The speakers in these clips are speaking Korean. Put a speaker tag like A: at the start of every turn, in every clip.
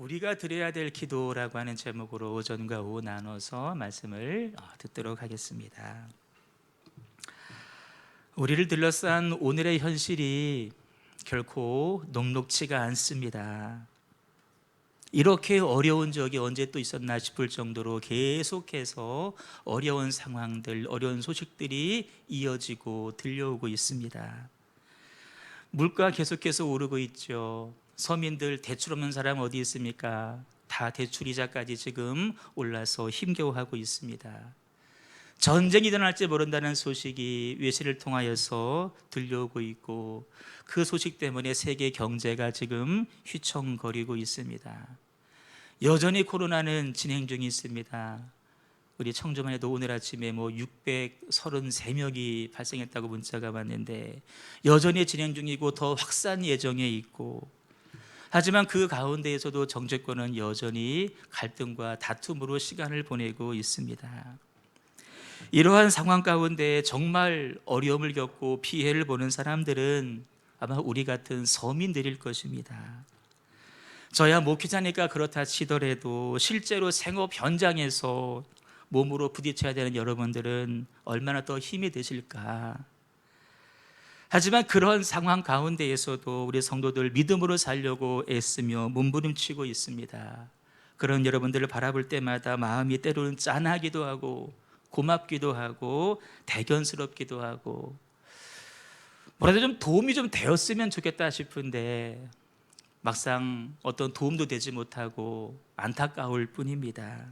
A: 우리가 드려야 될 기도라고 하는 제목으로 오전과 오후 나눠서 말씀을 듣도록 하겠습니다. 우리를 둘러싼 오늘의 현실이 결코 녹록지가 않습니다. 이렇게 어려운 적이 언제 또 있었나 싶을 정도로 계속해서 어려운 상황들, 어려운 소식들이 이어지고 들려오고 있습니다. 물가 계속해서 오르고 있죠. 서민들 대출 없는 사람 어디 있습니까? 다 대출 이자까지 지금 올라서 힘겨워하고 있습니다. 전쟁이 일어날지 모른다는 소식이 외신을 통하여서 들려오고 있고 그 소식 때문에 세계 경제가 지금 휘청거리고 있습니다. 여전히 코로나는 진행 중에 있습니다. 우리 청주만 해도 오늘 아침에 633명이 발생했다고 문자가 왔는데 여전히 진행 중이고 더 확산 예정에 있고, 하지만 그 가운데에서도 정치권은 여전히 갈등과 다툼으로 시간을 보내고 있습니다. 이러한 상황 가운데 정말 어려움을 겪고 피해를 보는 사람들은 아마 우리 같은 서민들일 것입니다. 저야 목회자니까 그렇다 치더라도 실제로 생업 현장에서 몸으로 부딪혀야 되는 여러분들은 얼마나 더 힘이 되실까. 하지만 그런 상황 가운데에서도 우리 성도들 믿음으로 살려고 애쓰며 몸부림치고 있습니다. 그런 여러분들을 바라볼 때마다 마음이 때로는 짠하기도 하고 고맙기도 하고 대견스럽기도 하고, 뭐라도 좀 도움이 좀 되었으면 좋겠다 싶은데 막상 어떤 도움도 되지 못하고 안타까울 뿐입니다.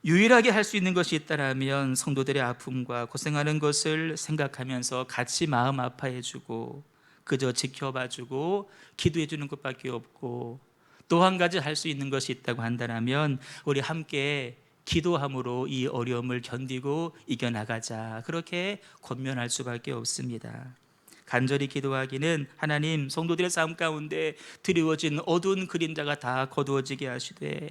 A: 유일하게 할 수 있는 것이 있다면 성도들의 아픔과 고생하는 것을 생각하면서 같이 마음 아파해주고 그저 지켜봐주고 기도해주는 것밖에 없고, 또 한 가지 할 수 있는 것이 있다고 한다면 우리 함께 기도함으로 이 어려움을 견디고 이겨나가자, 그렇게 권면할 수밖에 없습니다. 간절히 기도하기는 하나님, 성도들의 삶 가운데 드리워진 어두운 그림자가 다 거두어지게 하시되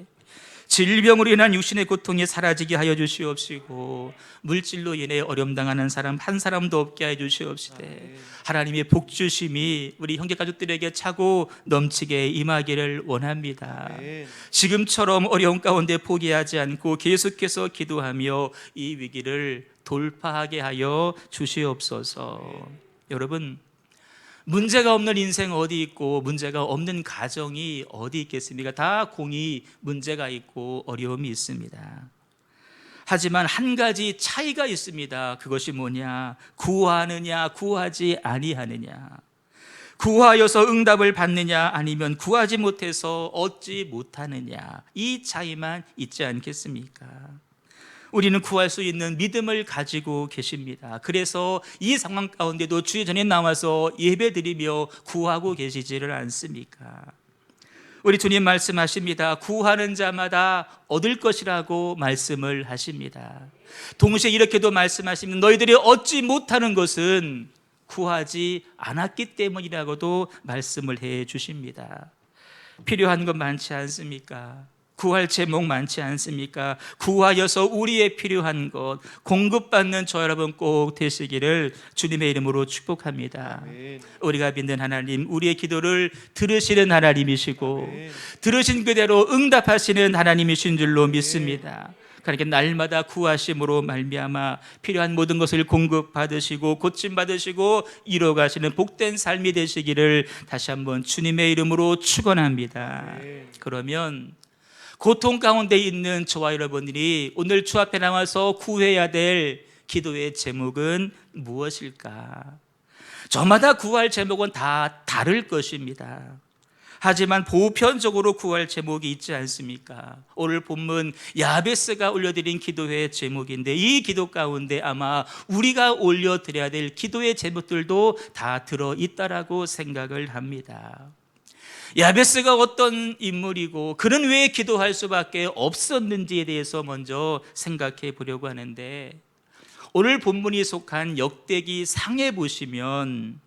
A: 질병으로 인한 육신의 고통이 사라지게 하여 주시옵시고, 물질로 인해 어려움 당하는 사람 한 사람도 없게 하여 주시옵시되 하나님의 복주심이 우리 형제 가족들에게 차고 넘치게 임하기를 원합니다. 지금처럼 어려운 가운데 포기하지 않고 계속해서 기도하며 이 위기를 돌파하게 하여 주시옵소서. 여러분, 문제가 없는 인생 어디 있고 문제가 없는 가정이 어디 있겠습니까? 다 공이 문제가 있고 어려움이 있습니다. 하지만 한 가지 차이가 있습니다. 그것이 뭐냐? 구하느냐 구하지 아니하느냐. 구하여서 응답을 받느냐 아니면 구하지 못해서 얻지 못하느냐, 이 차이만 있지 않겠습니까? 우리는 구할 수 있는 믿음을 가지고 계십니다. 그래서 이 상황 가운데도 주의 전에 나와서 예배드리며 구하고 계시지를 않습니까? 우리 주님 말씀하십니다. 구하는 자마다 얻을 것이라고 말씀을 하십니다. 동시에 이렇게도 말씀하십니다. 너희들이 얻지 못하는 것은 구하지 않았기 때문이라고도 말씀을 해 주십니다. 필요한 것 많지 않습니까? 구할 제목 많지 않습니까? 구하여서 우리의 필요한 것 공급받는 저 여러분 꼭 되시기를 주님의 이름으로 축복합니다. 아멘. 우리가 믿는 하나님, 우리의 기도를 들으시는 하나님이시고 아멘. 들으신 그대로 응답하시는 하나님이신 줄로 믿습니다. 그러니까 날마다 구하심으로 말미암아 필요한 모든 것을 공급받으시고 고침받으시고 이루어가시는 복된 삶이 되시기를 다시 한번 주님의 이름으로 축원합니다. 그러면 고통 가운데 있는 저와 여러분들이 오늘 주 앞에 나와서 구해야 될 기도의 제목은 무엇일까? 저마다 구할 제목은 다 다를 것입니다. 하지만 보편적으로 구할 제목이 있지 않습니까? 오늘 본문 야베스가 올려드린 기도의 제목인데 이 기도 가운데 아마 우리가 올려드려야 될 기도의 제목들도 다 들어있다라고 생각을 합니다. 야베스가 어떤 인물이고 그는 왜 기도할 수밖에 없었는지에 대해서 먼저 생각해 보려고 하는데, 오늘 본문이 속한 역대기 상에 보시면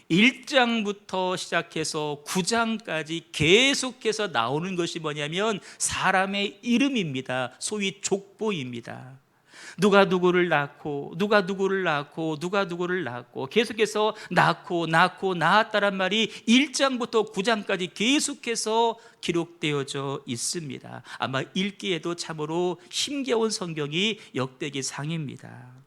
A: 1장부터 시작해서 9장까지 계속해서 나오는 것이 뭐냐면 사람의 이름입니다. 소위 족보입니다. 누가 누구를 낳고 누가 누구를 낳고 누가 누구를 낳고 계속해서 낳고 낳았다란 말이 1장부터 9장까지 계속해서 기록되어져 있습니다. 아마 읽기에도 참으로 힘겨운 성경이 역대기상입니다.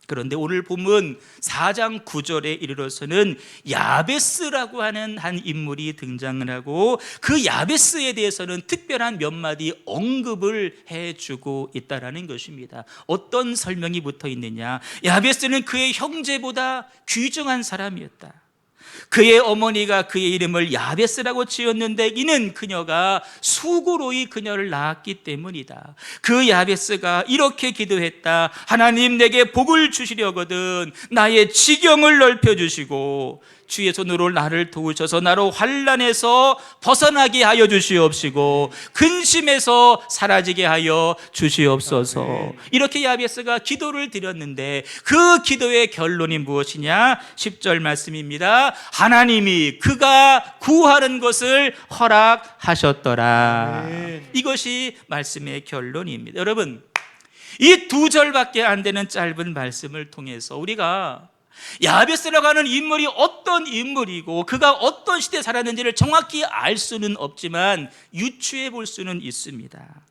A: 그런데 오늘 본문 4장 9절에 이르러서는 야베스라고 하는 한 인물이 등장을 하고 그 야베스에 대해서는 특별한 몇 마디 언급을 해주고 있다는 것입니다. 어떤 설명이 붙어 있느냐? 야베스는 그의 형제보다 귀중한 사람이었다. 그의 어머니가 그의 이름을 야베스라고 지었는데 이는 그녀가 수고로이 그녀를 낳았기 때문이다. 그 야베스가 이렇게 기도했다. 하나님, 내게 복을 주시려거든 나의 지경을 넓혀주시고 주의 손으로 나를 도우셔서 나로 환난에서 벗어나게 하여 주시옵시고 근심에서 사라지게 하여 주시옵소서. 이렇게 야베스가 기도를 드렸는데 그 기도의 결론이 무엇이냐? 10절 말씀입니다. 하나님이 그가 구하는 것을 허락하셨더라. 이것이 말씀의 결론입니다. 여러분, 이 2절밖에 안 되는 짧은 말씀을 통해서 우리가 야베스라고 하는 인물이 어떤 인물이고 그가 어떤 시대에 살았는지를 정확히 알 수는 없지만 유추해 볼 수는 있습니다.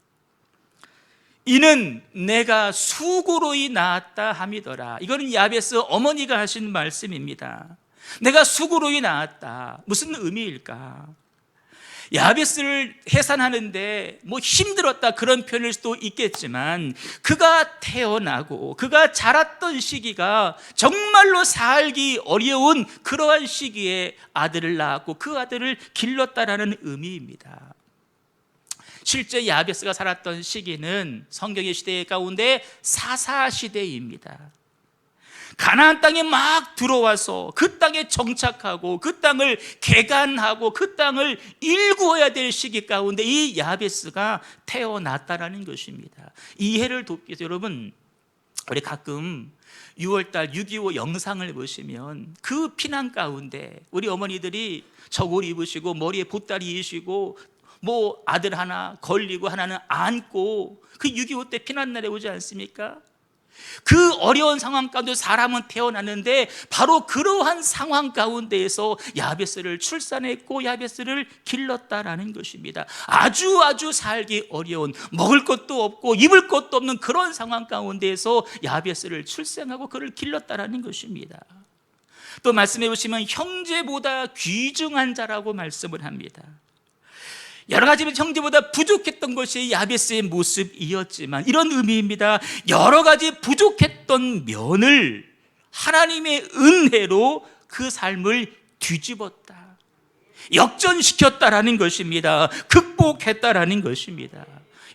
A: 이는 내가 수고로이 낳았다 함이더라. 이거는 야베스 어머니가 하신 말씀입니다. 내가 수고로이 낳았다. 무슨 의미일까? 야베스를 해산하는데 힘들었다 그런 표현일 수도 있겠지만 그가 태어나고 그가 자랐던 시기가 정말로 살기 어려운 그러한 시기에 아들을 낳았고 그 아들을 길렀다라는 의미입니다. 실제 야베스가 살았던 시기는 성경의 시대 가운데 사사시대입니다. 가나안 땅에 막 들어와서 그 땅에 정착하고 그 땅을 개간하고 그 땅을 일구어야 될 시기 가운데 이 야베스가 태어났다라는 것입니다. 이해를 돕기 위해서 여러분, 우리 가끔 6월달 6.25 영상을 보시면 그 피난 가운데 우리 어머니들이 저고리 입으시고 머리에 보따리 이시고 아들 하나 걸리고 하나는 안고 그 6.25 때 피난날에 오지 않습니까? 그 어려운 상황 가운데 사람은 태어났는데 바로 그러한 상황 가운데에서 야베스를 출산했고 야베스를 길렀다라는 것입니다. 아주 살기 어려운, 먹을 것도 없고 입을 것도 없는 그런 상황 가운데에서 야베스를 출생하고 그를 길렀다라는 것입니다. 또 말씀해 보시면 형제보다 귀중한 자라고 말씀을 합니다. 여러 가지 형제보다 부족했던 것이 야베스의 모습이었지만 이런 의미입니다. 여러 가지 부족했던 면을 하나님의 은혜로 그 삶을 뒤집었다, 역전시켰다라는 것입니다. 극복했다라는 것입니다.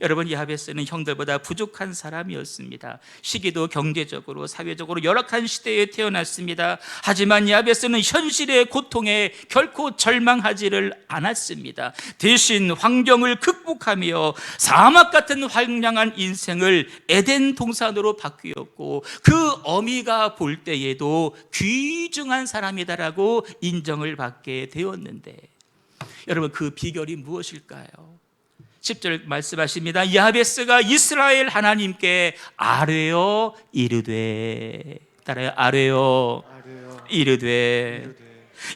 A: 여러분, 야베스는 형들보다 부족한 사람이었습니다. 시기도 경제적으로 사회적으로 열악한 시대에 태어났습니다. 하지만 야베스는 현실의 고통에 결코 절망하지를 않았습니다. 대신 환경을 극복하며 사막 같은 황량한 인생을 에덴 동산으로 바뀌었고 그 어미가 볼 때에도 귀중한 사람이다라고 인정을 받게 되었는데, 여러분, 그 비결이 무엇일까요? 10절 말씀하십니다. 야베스가 이스라엘 하나님께 아뢰어 이르되, 따라요, 아뢰어 이르되.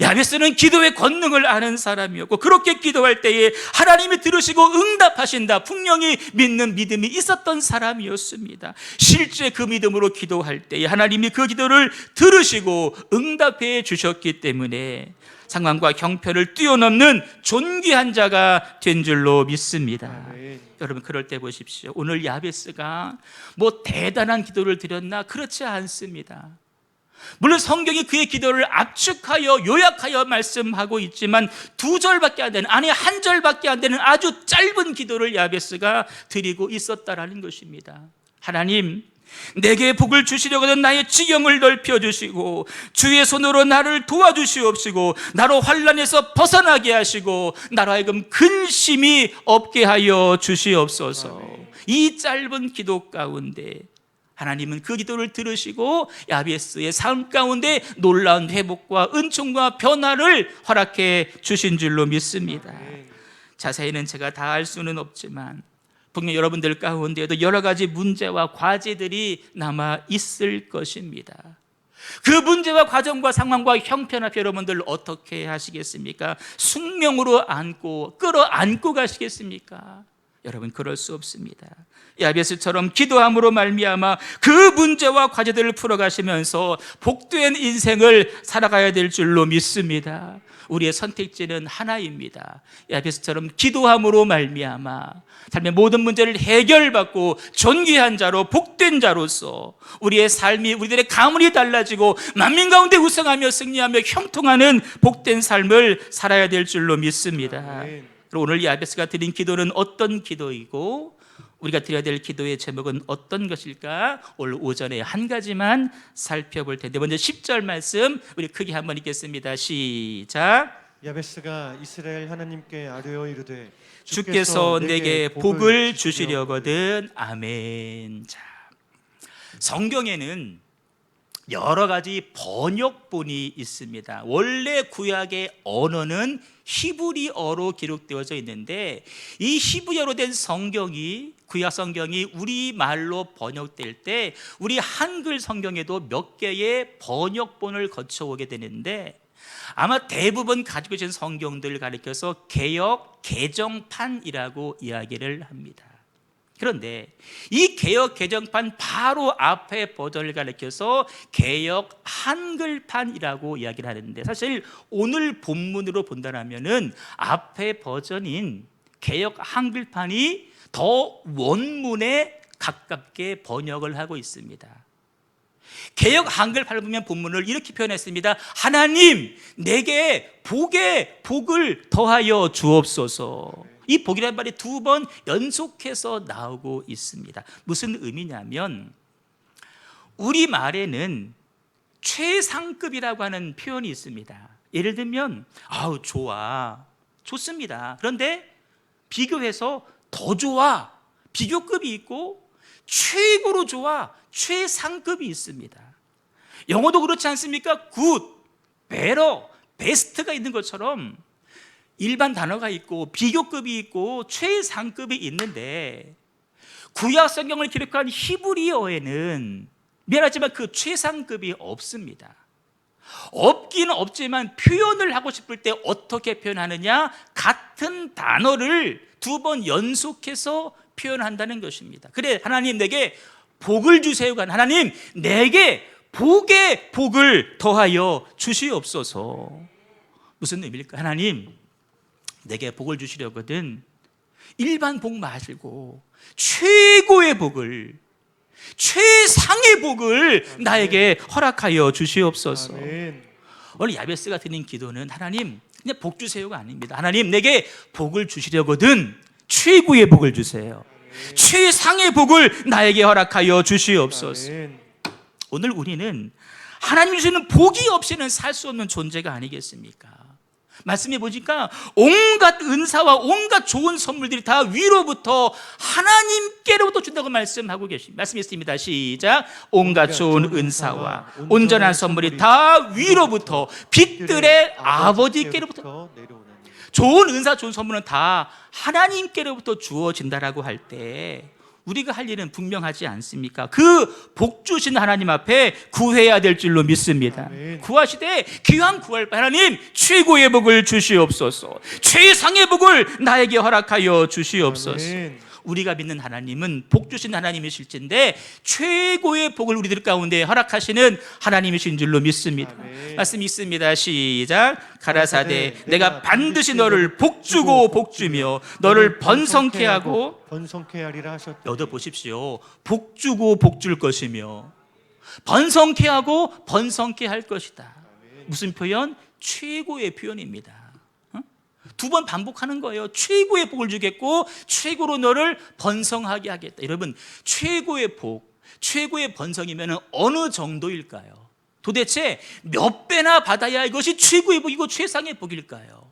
A: 야베스는 기도의 권능을 아는 사람이었고 그렇게 기도할 때에 하나님이 들으시고 응답하신다, 분명히 믿는 믿음이 있었던 사람이었습니다. 실제 그 믿음으로 기도할 때에 하나님이 그 기도를 들으시고 응답해 주셨기 때문에 상황과 형편을 뛰어넘는 존귀한 자가 된 줄로 믿습니다. 여러분, 그럴 때 보십시오. 오늘 야베스가 대단한 기도를 드렸나? 그렇지 않습니다. 물론 성경이 그의 기도를 압축하여 요약하여 말씀하고 있지만 2절밖에 안 되는, 아니 1절밖에 안 되는 아주 짧은 기도를 야베스가 드리고 있었다라는 것입니다. 하나님, 내게 복을 주시려거든 나의 지경을 넓혀주시고 주의 손으로 나를 도와주시옵시고 나로 환난에서 벗어나게 하시고 나로 하여금 근심이 없게 하여 주시옵소서. 이 짧은 기도 가운데 하나님은 그 기도를 들으시고 야베스의 삶 가운데 놀라운 회복과 은총과 변화를 허락해 주신 줄로 믿습니다. 자세히는 제가 다 알 수는 없지만 분명 여러분들 가운데에도 여러 가지 문제와 과제들이 남아 있을 것입니다. 그 문제와 과정과 상황과 형편 앞에 여러분들 어떻게 하시겠습니까? 숙명으로 안고 끌어안고 가시겠습니까? 여러분, 그럴 수 없습니다. 야베스처럼 기도함으로 말미암아 그 문제와 과제들을 풀어가시면서 복된 인생을 살아가야 될 줄로 믿습니다. 우리의 선택지는 하나입니다. 야베스처럼 기도함으로 말미암아 삶의 모든 문제를 해결받고 존귀한 자로 복된 자로서 우리의 삶이, 우리들의 가문이 달라지고 만민 가운데 우승하며 승리하며 형통하는 복된 삶을 살아야 될 줄로 믿습니다. 그리고 오늘 야베스가 드린 기도는 어떤 기도이고 우리가 드려야 될 기도의 제목은 어떤 것일까? 오늘 오전에 한 가지만 살펴볼 텐데, 먼저 10절 말씀 우리 크게 한번 읽겠습니다. 시작.
B: 야베스가 이스라엘 하나님께 아뢰어 이르되
A: 주께서 내게 복을 주시려거든. 아멘. 자, 성경에는 여러 가지 번역본이 있습니다. 원래 구약의 언어는 히브리어로 기록되어져 있는데 이 히브리어로 된 성경이, 구약 성경이 우리말로 번역될 때 우리 한글 성경에도 몇 개의 번역본을 거쳐오게 되는데 아마 대부분 가지고 계신 성경들을 가리켜서 개역 개정판이라고 이야기를 합니다. 그런데 이 개역 개정판 바로 앞에 버전을 가리켜서 개역 한글판이라고 이야기를 하는데, 사실 오늘 본문으로 본다면은 앞에 버전인 개역 한글판이 더 원문에 가깝게 번역을 하고 있습니다. 개역 한글판을 보면 본문을 이렇게 표현했습니다. 하나님, 내게 복을 더하여 주옵소서. 이 복이라는 말이 두 번 연속해서 나오고 있습니다. 무슨 의미냐면 우리말에는 최상급이라고 하는 표현이 있습니다. 예를 들면 아우 좋아, 좋습니다. 그런데 비교해서 더 좋아, 비교급이 있고 최고로 좋아, 최상급이 있습니다. 영어도 그렇지 않습니까? good, better, best가 있는 것처럼 일반 단어가 있고 비교급이 있고 최상급이 있는데 구약 성경을 기록한 히브리어에는 미안하지만 그 최상급이 없습니다. 없기는 없지만 표현을 하고 싶을 때 어떻게 표현하느냐? 같은 단어를 두 번 연속해서 표현한다는 것입니다. 그래, 하나님 내게 복을 주세요가 하나님 내게 복을 더하여 주시옵소서. 무슨 의미일까? 하나님 내게 복을 주시려거든 일반 복 마시고 최고의 복을, 최상의 복을 나에게 허락하여 주시옵소서. 오늘 야베스가 드린 기도는 하나님 그냥 복 주세요가 아닙니다. 하나님 내게 복을 주시려거든 최고의 복을 주세요. 최상의 복을 나에게 허락하여 주시옵소서. 오늘 우리는 하나님 주시는 복이 없이는 살 수 없는 존재가 아니겠습니까? 말씀해 보니까 온갖 은사와 온갖 좋은 선물들이 다 위로부터 하나님께로부터 준다고 말씀하고 계십니다. 말씀했습니다. 시작. 온갖 좋은 은사와 온전한 선물이 다 위로부터 빛들의 아버지께로부터, 좋은 은사, 좋은 선물은 다 하나님께로부터 주어진다라고 할 때 우리가 할 일은 분명하지 않습니까? 그 복 주신 하나님 앞에 구해야 될 줄로 믿습니다. 구하시되 귀한 구할 바 하나님 최고의 복을 주시옵소서, 최상의 복을 나에게 허락하여 주시옵소서. 우리가 믿는 하나님은 복 주신 하나님이실진데 최고의 복을 우리들 가운데 허락하시는 하나님이신 줄로 믿습니다. 말씀 있습니다. 시작. 가라사대 내가 반드시 너를 복주고 복주며 너를 번성케 하고
B: 번성케 하리라 하셨다.
A: 여기도 보십시오. 복주고 복줄 것이며 번성케 하고 번성케 할 것이다. 무슨 표현? 최고의 표현입니다. 두 번 반복하는 거예요. 최고의 복을 주겠고 최고로 너를 번성하게 하겠다. 여러분, 최고의 복, 최고의 번성이면 어느 정도일까요? 도대체 몇 배나 받아야 이것이 최고의 복이고 최상의 복일까요?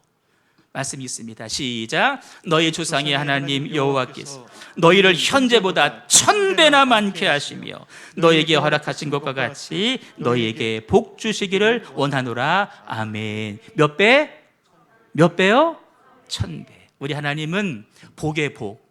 A: 말씀이 있습니다. 시작. 너희 조상의 하나님 여호와께서 너희를 현재보다 1000배나 많게 하시며 너희에게 허락하신 것과 같이 너희에게 복 주시기를 원하노라. 아멘. 몇 배? 몇 배요? 1000배. 우리 하나님은 복의 복,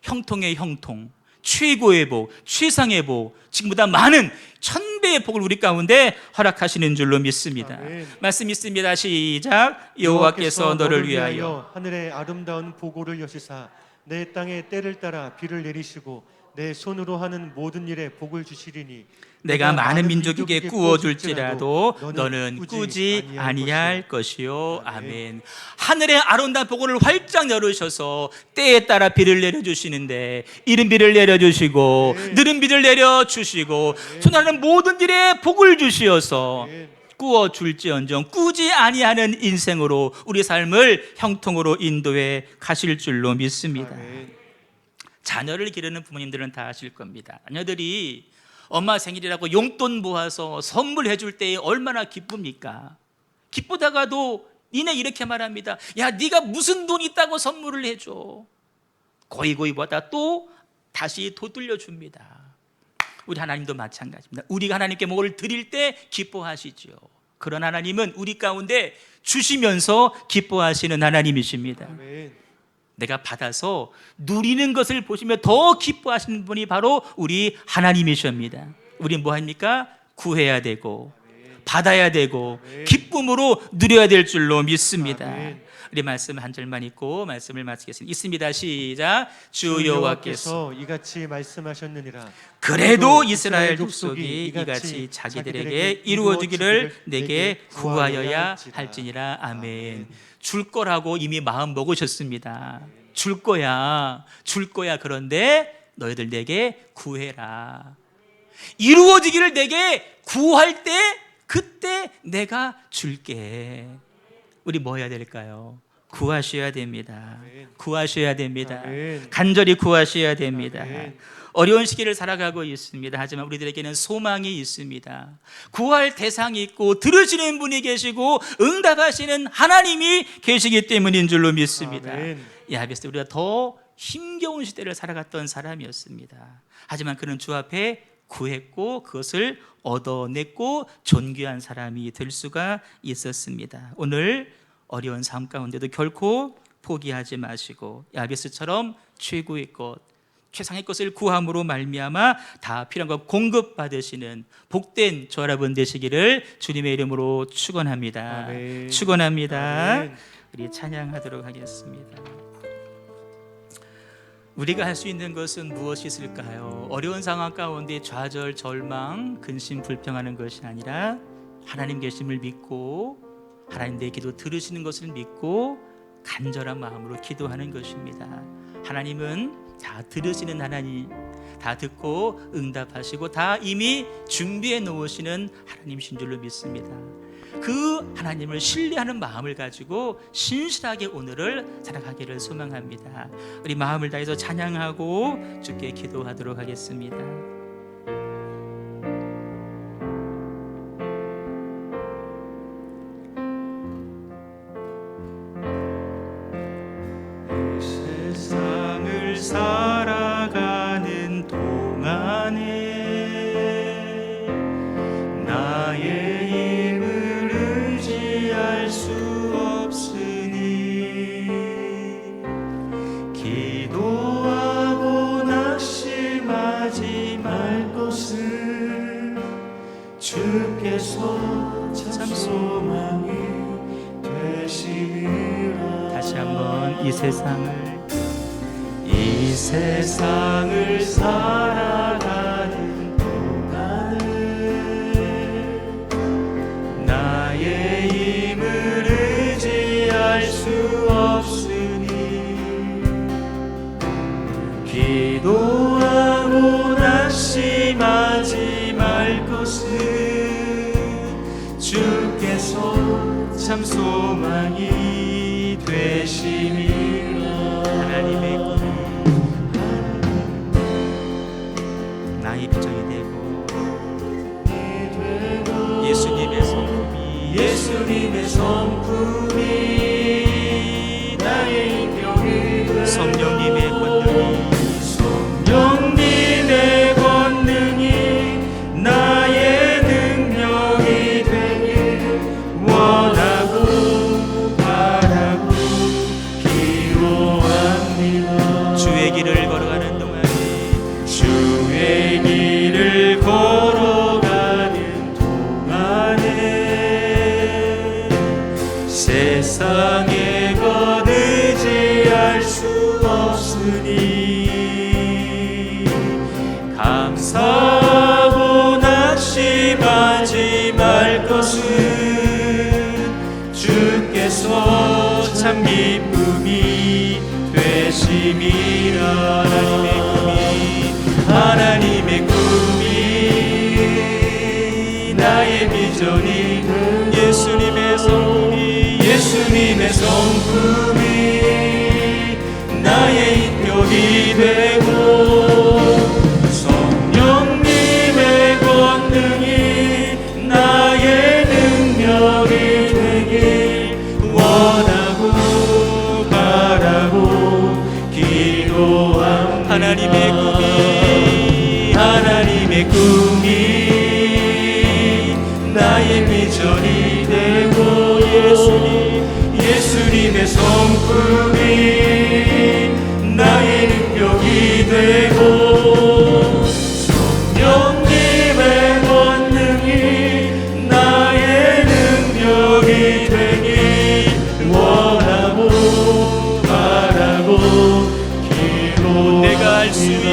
A: 형통의 형통, 최고의 복, 최상의 복, 지금보다 많은 1000배의 복을 우리 가운데 허락하시는 줄로 믿습니다.
B: 아멘.
A: 말씀 있습니다. 시작. 여호와께서 너를 위하여
B: 하늘의 아름다운 보고를 여시사 내 땅에 때를 따라 비를 내리시고 내 손으로 하는 모든 일에 복을 주시리니
A: 내가 많은 민족에게 꾸어줄지라도 너는 꾸지 아니할 것이요. 아멘. 하늘의 아름다운 복을 활짝 열으셔서 때에 따라 비를 내려주시는데 이른 비를 내려주시고 느린 비를 내려주시고 손하는 모든 일에 복을 주시어서 꾸어줄지언정 꾸지 아니하는 인생으로 우리 삶을 형통으로 인도해 가실 줄로 믿습니다. 자녀를 기르는 부모님들은 다 아실 겁니다. 자녀들이 엄마 생일이라고 용돈 모아서 선물해 줄 때 얼마나 기쁩니까? 기쁘다가도 니네 이렇게 말합니다. 야, 네가 무슨 돈 있다고 선물을 해줘. 고이고이 보다 또 다시 도들려 줍니다. 우리 하나님도 마찬가지입니다. 우리가 하나님께 뭘 드릴 때 기뻐하시죠. 그런 하나님은 우리 가운데 주시면서 기뻐하시는 하나님이십니다.
B: 아멘.
A: 내가 받아서 누리는 것을 보시며 더 기뻐하시는 분이 바로 우리 하나님이십니다. 우리 뭐 합니까? 구해야 되고 받아야 되고 기쁨으로 누려야 될 줄로 믿습니다.
B: 아멘.
A: 우리 말씀 한 절만 읽고 말씀을 마치겠습니다. 있습니다. 시작. 주 여호와께서
B: 이같이 말씀하셨느니라.
A: 그래도 이스라엘 족속이 이같이 자기들에게 이루어주기를 내게 구하여야 할지니라. 아멘. 줄 거라고 이미 마음 먹으셨습니다. 줄 거야. 그런데 너희들 내게 구해라. 이루어지기를 내게 구할 때 그때 내가 줄게. 우리 뭐 해야 될까요? 구하셔야 됩니다. 구하셔야 됩니다. 간절히 구하셔야 됩니다. 어려운 시기를 살아가고 있습니다. 하지만 우리들에게는 소망이 있습니다. 구할 대상이 있고 들으시는 분이 계시고 응답하시는 하나님이 계시기 때문인 줄로 믿습니다. 야베스 우리가 더 힘겨운 시대를 살아갔던 사람이었습니다. 하지만 그는 주 앞에 구했고 그것을 얻어냈고 존귀한 사람이 될 수가 있었습니다. 오늘 어려운 삶 가운데도 결코 포기하지 마시고 야베스처럼 최고의 것, 최상의 것을 구함으로 말미암아 다 필요한 것 공급받으시는 복된 저 여러분 되시기를 주님의 이름으로 축원합니다.
B: 아멘.
A: 축원합니다.
B: 아멘.
A: 우리 찬양하도록 하겠습니다. 우리가 할 수 있는 것은 무엇이 있을까요? 어려운 상황 가운데 좌절, 절망, 근심, 불평하는 것이 아니라 하나님 계심을 믿고 하나님 내 기도 들으시는 것을 믿고 간절한 마음으로 기도하는 것입니다. 하나님은 다 들으시는 하나님, 다 듣고 응답하시고 다 이미 준비해 놓으시는 하나님이신 줄로 믿습니다. 그 하나님을 신뢰하는 마음을 가지고 신실하게 오늘을 살아가기를 소망합니다. 우리 마음을 다해서 찬양하고 주께 기도하도록 하겠습니다. 세상을 살아가는 동안에 나의 기도하고 낙심하지 말 것을 주께서 참 소망이 되시리라. 다시 한번 이 세상을 살아가는 동안을 나의 힘을 의지할 수 없으니 기도하고 낙심하지 말 것을 주께서 참 소망이 되시니라. 하나님의 꿈이 나의 비전이 되고 예수님의 성품이 나의 인격이 성령님의 권능이 나의 능력이 되길 원하고 바라고 기도합니다. 주의 길을 걸어가는 세상에 것 의지할 수 없으니 감사하고 낙심하지 말 것은 주께서 참 기쁨이 되심이라. 하나님의 꿈이 나의 비전이 예수님의 성품이 예수님의 성품이 나의 인격이 되고 성령님의 권능이 나의 능력이 되길 원하고 바라고 기도합니다. 하나님의 꿈이 나의 비전이 되고 예수님의 성품이 나의 능력이 되고 성령님의 권능이 나의 능력이 되길 원하고 바라고 기도. 내가 알 수 있는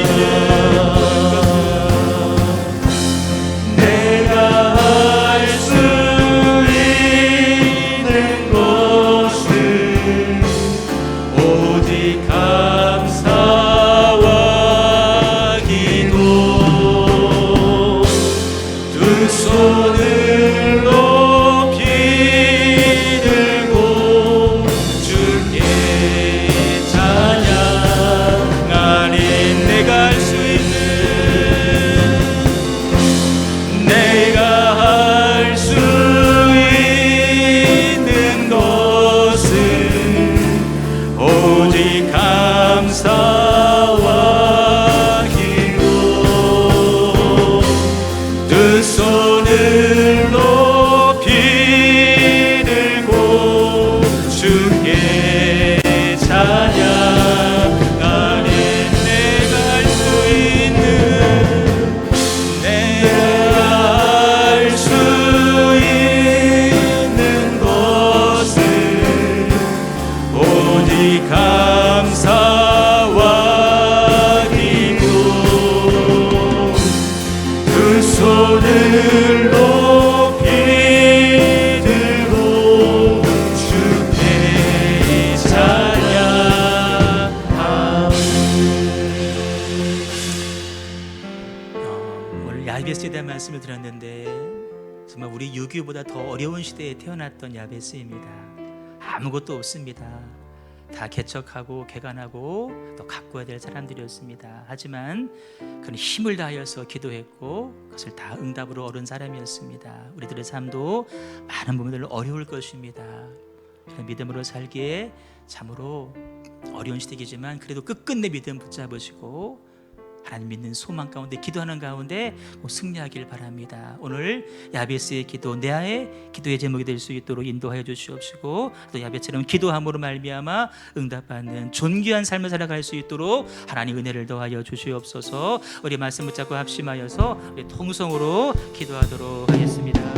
A: 손을 높이 들고 주께 찬양하니 내가 할 수 있는 것은 오직 감사와 기도. 두 손을 높이 들고 주께 찬양하니 내가 할 수 있는 것은 오직 감사와 기도. 두 손을 높이 들고 주께 찬양하오니. 오늘 야베스에 대한 말씀을 들었는데 정말 우리 6.25보다 더 어려운 시대에 태어났던 야베스입니다. 아무것도 없습니다. 다 개척하고 개간하고 또 가꾸어야 될 사람들이었습니다. 하지만 그는 힘을 다하여서 기도했고 그것을 다 응답으로 얻은 사람이었습니다. 우리들의 삶도 많은 부분들로 어려울 것입니다. 믿음으로 살기에 참으로 어려운 시대이지만 그래도 끝끝내 믿음 붙잡으시고 하나님 믿는 소망 가운데 기도하는 가운데 승리하길 바랍니다. 오늘 야베스의 기도, 내 기도의 제목이 될 수 있도록 인도하여 주시옵시고 또 야베스처럼 기도함으로 말미암아 응답받는 존귀한 삶을 살아갈 수 있도록 하나님 은혜를 더하여 주시옵소서. 우리 말씀 붙잡고 합심하여서 우리 통성으로 기도하도록 하겠습니다.